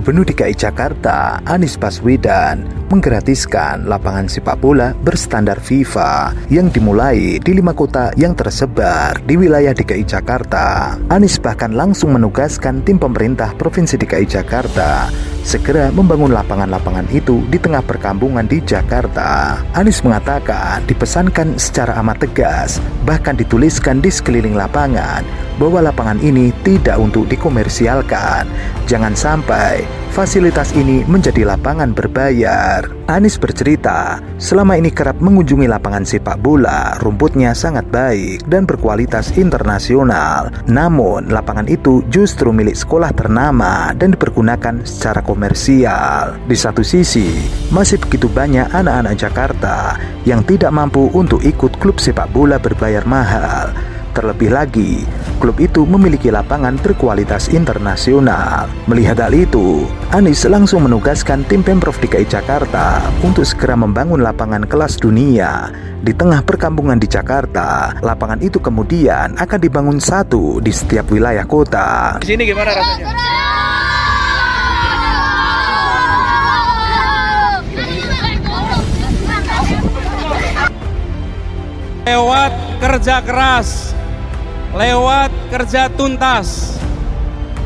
Gubernur DKI Jakarta Anies Baswedan menggratiskan lapangan sepak bola berstandar FIFA yang dimulai di 5 kota yang tersebar di wilayah DKI Jakarta. Anies bahkan langsung menugaskan tim pemerintah Provinsi DKI Jakarta segera membangun lapangan-lapangan itu di tengah perkampungan di Jakarta. Anies mengatakan dipesankan secara amat tegas, bahkan dituliskan di sekeliling lapangan bahwa lapangan ini tidak untuk dikomersialkan. Jangan sampai fasilitas ini menjadi lapangan berbayar. Anies bercerita, selama ini kerap mengunjungi lapangan sepak bola, rumputnya sangat baik dan berkualitas internasional. Namun, lapangan itu justru milik sekolah ternama dan dipergunakan secara komersial. Di satu sisi, masih begitu banyak anak-anak Jakarta yang tidak mampu untuk ikut klub sepak bola berbayar mahal. Terlebih lagi, klub itu memiliki lapangan berkualitas internasional. Melihat hal itu, Anies langsung menugaskan tim Pemprov DKI Jakarta untuk segera membangun lapangan kelas dunia di tengah perkampungan di Jakarta. Lapangan itu kemudian akan dibangun satu di setiap wilayah kota. Di sini gimana rasanya? Lewat kerja keras, lewat kerja tuntas,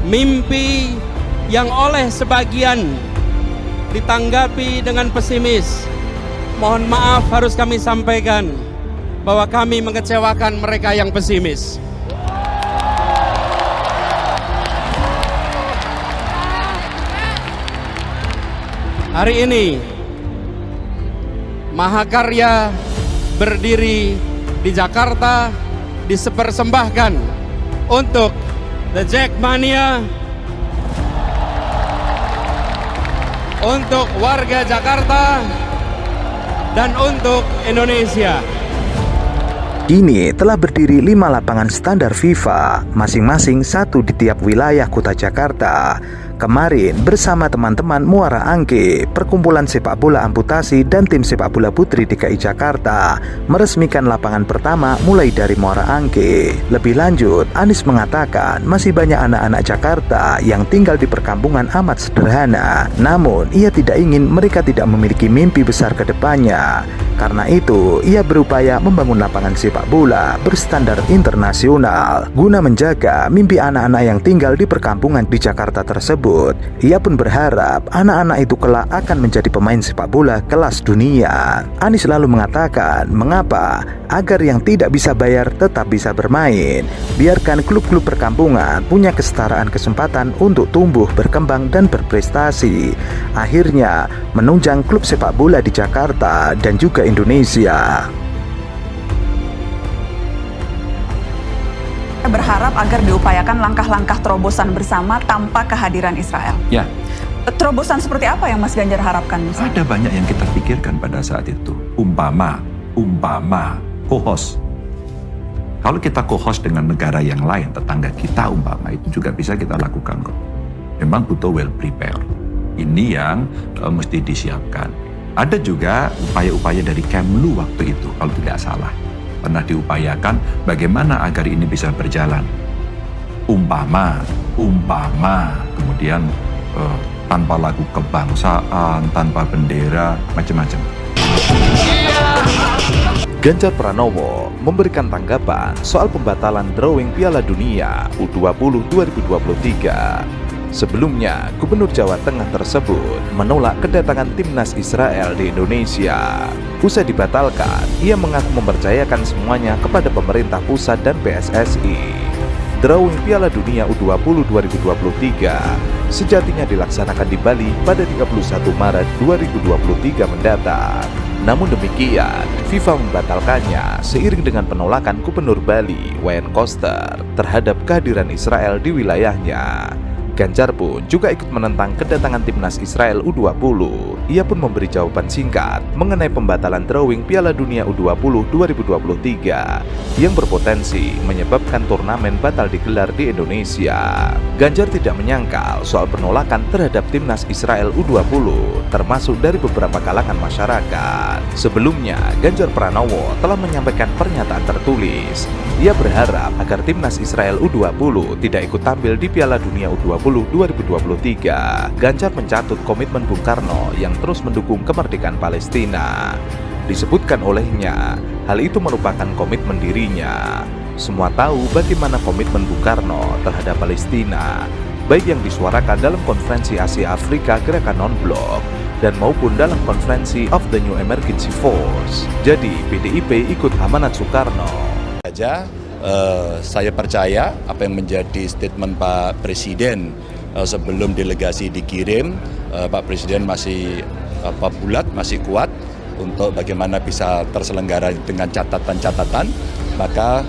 mimpi yang oleh sebagian ditanggapi dengan pesimis, mohon maaf harus kami sampaikan bahwa kami mengecewakan mereka yang pesimis. Hari ini Mahakarya berdiri di Jakarta, dipersembahkan untuk The Jackmania, untuk warga Jakarta, dan untuk Indonesia. Kini telah berdiri 5 lapangan standar FIFA, masing-masing satu di tiap wilayah kota Jakarta. Kemarin bersama teman-teman Muara Angke, perkumpulan sepak bola amputasi dan tim sepak bola putri DKI Jakarta meresmikan lapangan pertama mulai dari Muara Angke. Lebih lanjut, Anies mengatakan masih banyak anak-anak Jakarta yang tinggal di perkampungan amat sederhana. Namun, ia tidak ingin mereka tidak memiliki mimpi besar ke depannya. Karena itu, ia berupaya membangun lapangan sepak bola berstandar internasional guna menjaga mimpi anak-anak yang tinggal di perkampungan di Jakarta tersebut. Ia pun berharap anak-anak itu kelak akan menjadi pemain sepak bola kelas dunia. Anies lalu mengatakan, mengapa? Agar yang tidak bisa bayar tetap bisa bermain. Biarkan klub-klub perkampungan punya kesetaraan kesempatan untuk tumbuh, berkembang, dan berprestasi. Akhirnya menunjang klub sepak bola di Jakarta dan juga Indonesia. Berharap agar diupayakan langkah-langkah terobosan bersama tanpa kehadiran Israel. Ya. Terobosan seperti apa yang Mas Ganjar harapkan? Ada banyak yang kita pikirkan pada saat itu. Umpama co-host. Kalau kita co-host dengan negara yang lain, tetangga kita umpama, itu juga bisa kita lakukan kok. Memang butuh well prepare. Ini yang mesti disiapkan. Ada juga upaya-upaya dari Kemlu waktu itu, kalau tidak salah. Pernah diupayakan bagaimana agar ini bisa berjalan. Umpama, kemudian tanpa lagu kebangsaan, tanpa bendera, macam-macam. Ganjar Pranowo memberikan tanggapan soal pembatalan drawing Piala Dunia U20 2023. Sebelumnya, Gubernur Jawa Tengah tersebut menolak kedatangan timnas Israel di Indonesia. Usai dibatalkan, ia mengaku mempercayakan semuanya kepada pemerintah pusat dan PSSI. Drawing Piala Dunia U20 2023 sejatinya dilaksanakan di Bali pada 31 Maret 2023 mendatang. Namun demikian, FIFA membatalkannya seiring dengan penolakan Gubernur Bali, Wayan Koster, terhadap kehadiran Israel di wilayahnya. Ganjar pun juga ikut menentang kedatangan timnas Israel U20. Ia pun memberi jawaban singkat mengenai pembatalan drawing Piala Dunia U20 2023 yang berpotensi menyebabkan turnamen batal digelar di Indonesia. Ganjar tidak menyangkal soal penolakan terhadap timnas Israel U20, termasuk dari beberapa kalangan masyarakat. Sebelumnya, Ganjar Pranowo telah menyampaikan pernyataan tertulis. Ia berharap agar timnas Israel U20 tidak ikut tampil di Piala Dunia U20 2023, Ganjar mencatut komitmen Bung Karno yang terus mendukung kemerdekaan Palestina. Disebutkan olehnya, hal itu merupakan komitmen dirinya. Semua tahu bagaimana komitmen Bung Karno terhadap Palestina, baik yang disuarakan dalam konferensi Asia Afrika Gerakan Non-Blok dan maupun dalam konferensi of the New Emergency Force. Jadi PDIP ikut amanat Soekarno. Saya percaya apa yang menjadi statement Pak Presiden sebelum delegasi dikirim, Pak Presiden masih bulat, masih kuat untuk bagaimana bisa terselenggara dengan catatan-catatan. Maka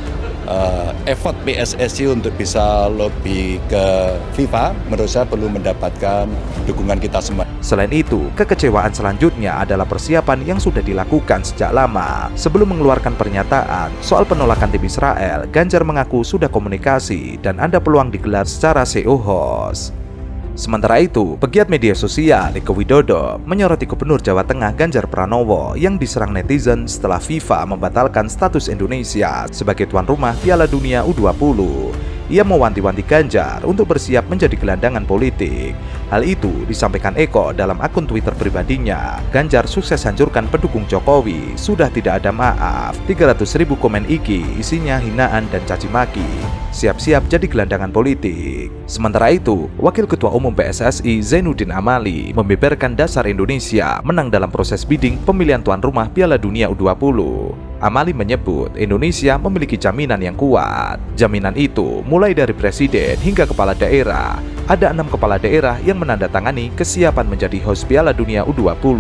effort PSSI untuk bisa lobby ke FIFA menurut saya perlu mendapatkan dukungan kita semua. Selain itu, kekecewaan selanjutnya adalah persiapan yang sudah dilakukan sejak lama. Sebelum mengeluarkan pernyataan soal penolakan tim Israel, Ganjar mengaku sudah komunikasi dan ada peluang digelar secara CO host. Sementara itu, pegiat media sosial Eko Widodo menyoroti Gubernur Jawa Tengah Ganjar Pranowo yang diserang netizen setelah FIFA membatalkan status Indonesia sebagai tuan rumah Piala Dunia U20. Ia mewanti-wanti Ganjar untuk bersiap menjadi gelandangan politik. Hal itu disampaikan Eko dalam akun Twitter pribadinya. Ganjar sukses hancurkan pendukung Jokowi, sudah tidak ada maaf. 300.000 komen IG isinya hinaan dan caci maki. Siap-siap jadi gelandangan politik. Sementara itu, Wakil Ketua Umum PSSI Zainuddin Amali membeberkan dasar Indonesia menang dalam proses bidding pemilihan tuan rumah Piala Dunia U20. Amali menyebut Indonesia memiliki jaminan yang kuat. Jaminan itu mulai dari presiden hingga kepala daerah. Ada 6 kepala daerah yang menandatangani kesiapan menjadi host Piala Dunia U20.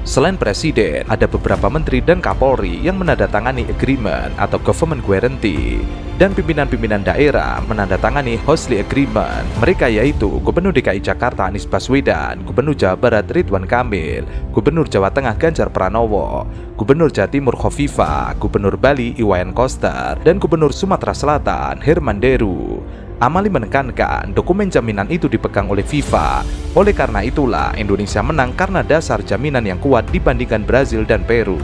Selain presiden, ada beberapa menteri dan kapolri yang menandatangani agreement atau government guarantee. Dan pimpinan-pimpinan daerah menandatangani hostly agreement. Mereka yaitu Gubernur DKI Jakarta Anies Baswedan, Gubernur Jawa Barat Ridwan Kamil, Gubernur Jawa Tengah Ganjar Pranowo, Gubernur Jawa Timur Khofifah, Gubernur Bali Iwayan Koster, dan Gubernur Sumatera Selatan Herman Deru. Amali menekankan dokumen jaminan itu dipegang oleh FIFA. Oleh karena itulah Indonesia menang karena dasar jaminan yang kuat dibandingkan Brazil dan Peru.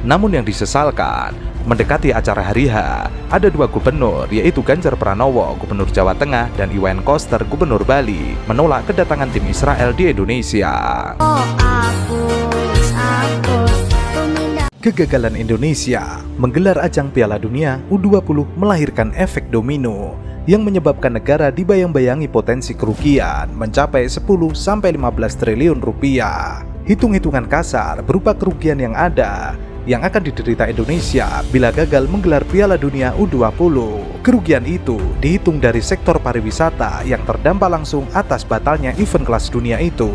Namun yang disesalkan, mendekati acara hari H, ada 2 gubernur yaitu Ganjar Pranowo, Gubernur Jawa Tengah, dan Iwayan Koster, Gubernur Bali, menolak kedatangan tim Israel di Indonesia. Kegagalan Indonesia menggelar ajang Piala Dunia U20 melahirkan efek domino yang menyebabkan negara dibayang-bayangi potensi kerugian mencapai 10-15 triliun rupiah. Hitung-hitungan kasar berupa kerugian yang ada yang akan diderita Indonesia bila gagal menggelar Piala Dunia U20. Kerugian itu dihitung dari sektor pariwisata yang terdampak langsung atas batalnya event kelas dunia itu.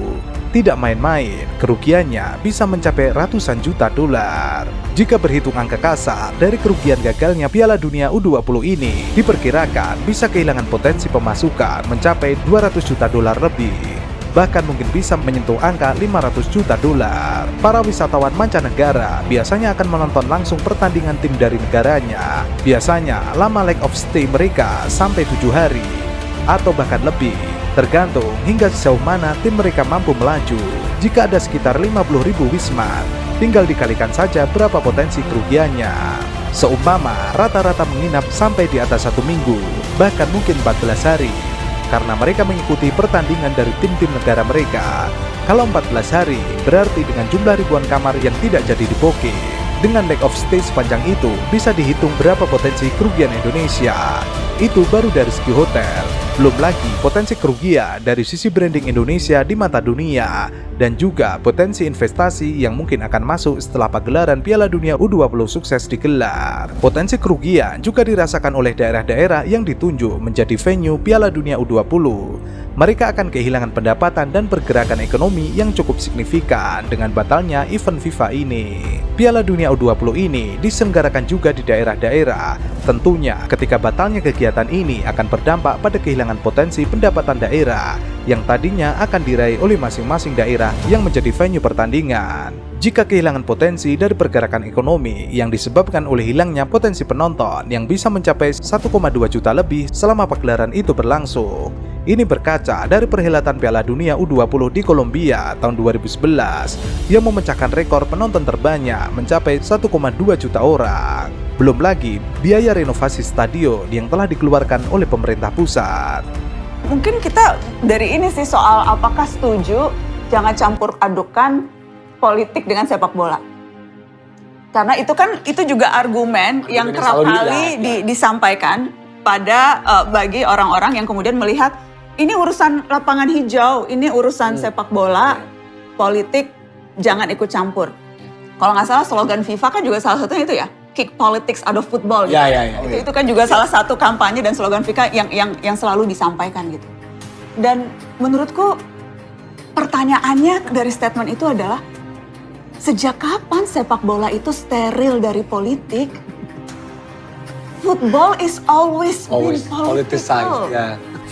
Tidak main-main, kerugiannya bisa mencapai ratusan juta dolar. Jika berhitung angka kasar, dari kerugian gagalnya Piala Dunia U20 ini diperkirakan bisa kehilangan potensi pemasukan mencapai 200 juta dolar lebih. Bahkan mungkin bisa menyentuh angka 500 juta dolar. Para wisatawan mancanegara biasanya akan menonton langsung pertandingan tim dari negaranya. Biasanya lama leg of stay mereka sampai 7 hari atau bahkan lebih, tergantung hingga sejauh mana tim mereka mampu melaju. Jika ada sekitar 50.000 wisman, tinggal dikalikan saja berapa potensi kerugiannya. Seumpama rata-rata menginap sampai di atas 1 minggu, bahkan mungkin 14 hari, karena mereka mengikuti pertandingan dari tim-tim negara mereka. Kalau 14 hari, berarti dengan jumlah ribuan kamar yang tidak jadi di-booking. Dengan leg of stay sepanjang itu, bisa dihitung berapa potensi kerugian Indonesia. Itu baru dari segi hotel. Belum lagi potensi kerugian dari sisi branding Indonesia di mata dunia, dan juga potensi investasi yang mungkin akan masuk setelah pagelaran Piala Dunia U20 sukses digelar. Potensi kerugian juga dirasakan oleh daerah-daerah yang ditunjuk menjadi venue Piala Dunia U20. Mereka akan kehilangan pendapatan dan pergerakan ekonomi yang cukup signifikan dengan batalnya event FIFA ini. Piala Dunia U20 ini diselenggarakan juga di daerah-daerah. Tentunya ketika batalnya kegiatan ini akan berdampak pada kehilangan potensi pendapatan daerah yang tadinya akan diraih oleh masing-masing daerah yang menjadi venue pertandingan. Jika kehilangan potensi dari pergerakan ekonomi yang disebabkan oleh hilangnya potensi penonton yang bisa mencapai 1,2 juta lebih selama pagelaran itu berlangsung. Ini berkaca dari perhelatan Piala Dunia U20 di Kolombia tahun 2011 yang memecahkan rekor penonton terbanyak mencapai 1,2 juta orang. Belum lagi biaya renovasi stadion yang telah dikeluarkan oleh pemerintah pusat. mungkin kita dari ini sih soal apakah setuju jangan campur adukan politik dengan sepak bola. Karena itu juga argumen yang kerap kali disampaikan pada bagi orang-orang yang kemudian melihat ini urusan lapangan hijau, ini urusan sepak bola, politik jangan ikut campur. Kalau nggak salah slogan FIFA kan juga salah satunya itu ya, kick politics out of football. Gitu. Itu kan juga salah satu kampanye dan slogan FIFA yang selalu disampaikan gitu. Dan menurutku pertanyaannya dari statement itu adalah sejak kapan sepak bola itu steril dari politik? Football is always been political.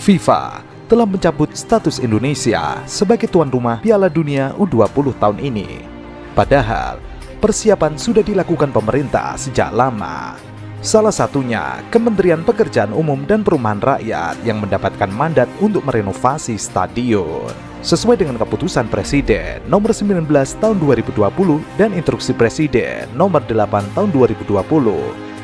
FIFA telah mencabut status Indonesia sebagai tuan rumah Piala Dunia U20 tahun ini. Padahal persiapan sudah dilakukan pemerintah sejak lama. Salah satunya Kementerian Pekerjaan Umum dan Perumahan Rakyat yang mendapatkan mandat untuk merenovasi stadion. Sesuai dengan keputusan Presiden nomor 19 tahun 2020 dan instruksi Presiden nomor 8 tahun 2020,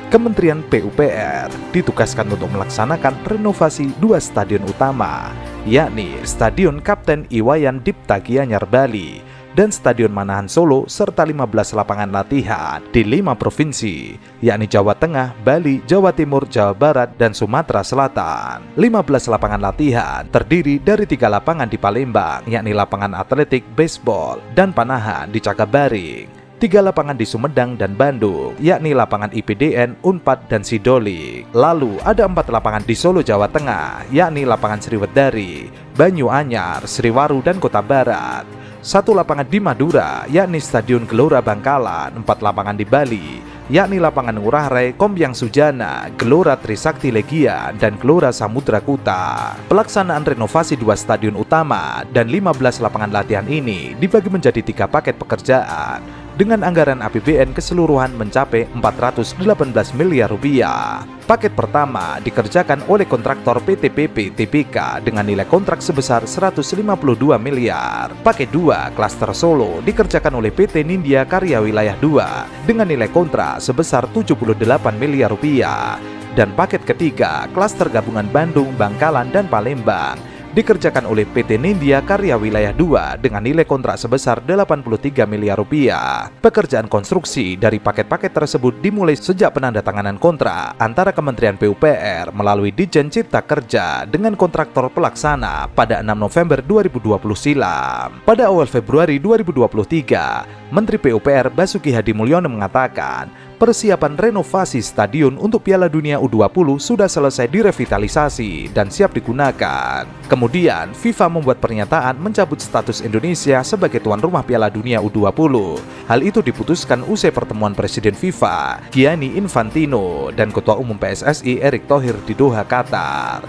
Kementerian PUPR ditugaskan untuk melaksanakan renovasi 2 stadion utama, yakni Stadion Kapten Iwayan Dipta Gianyar Bali dan Stadion Manahan Solo serta 15 lapangan latihan di 5 provinsi, yakni Jawa Tengah, Bali, Jawa Timur, Jawa Barat, dan Sumatera Selatan. 15 lapangan latihan terdiri dari 3 lapangan di Palembang, yakni lapangan atletik, baseball, dan panahan di Cakabaring. 3 lapangan di Sumedang dan Bandung, yakni lapangan IPDN, Unpad, dan Sidolik. Lalu ada 4 lapangan di Solo, Jawa Tengah, yakni lapangan Sriwedari, Banyuanyar, Sriwaru, dan Kota Barat. 1 lapangan di Madura, yakni Stadion Gelora Bangkalan. 4 lapangan di Bali, yakni lapangan Ngurah Rai, Kompiang Sujana, Gelora Trisakti Legia, dan Gelora Samudra Kuta. Pelaksanaan renovasi 2 stadion utama dan 15 lapangan latihan ini dibagi menjadi 3 paket pekerjaan dengan anggaran APBN keseluruhan mencapai 418 miliar rupiah. Paket pertama dikerjakan oleh kontraktor PT PP Tbk dengan nilai kontrak sebesar 152 miliar. Paket 2 klaster Solo dikerjakan oleh PT Nindya Karya Wilayah 2 dengan nilai kontrak sebesar 78 miliar rupiah. Dan paket ketiga klaster gabungan Bandung, Bangkalan, dan Palembang dikerjakan oleh PT Nindya Karya Wilayah 2 dengan nilai kontrak sebesar 83 miliar rupiah. Pekerjaan konstruksi dari paket-paket tersebut dimulai sejak penandatanganan kontrak antara Kementerian PUPR melalui Ditjen Cipta Kerja dengan kontraktor pelaksana pada 6 November 2020 silam. Pada awal Februari 2023, Menteri PUPR Basuki Hadi Mulyono mengatakan persiapan renovasi stadion untuk Piala Dunia U20 sudah selesai direvitalisasi dan siap digunakan. Kemudian, FIFA membuat pernyataan mencabut status Indonesia sebagai tuan rumah Piala Dunia U20. Hal itu diputuskan usai pertemuan Presiden FIFA, Gianni Infantino, dan Ketua Umum PSSI Erick Thohir di Doha, Qatar.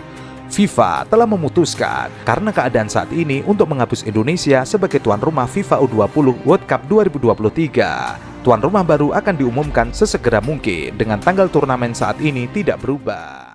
FIFA telah memutuskan karena keadaan saat ini untuk menghapus Indonesia sebagai tuan rumah FIFA U20 World Cup 2023. Tuan rumah baru akan diumumkan sesegera mungkin dengan tanggal turnamen saat ini tidak berubah.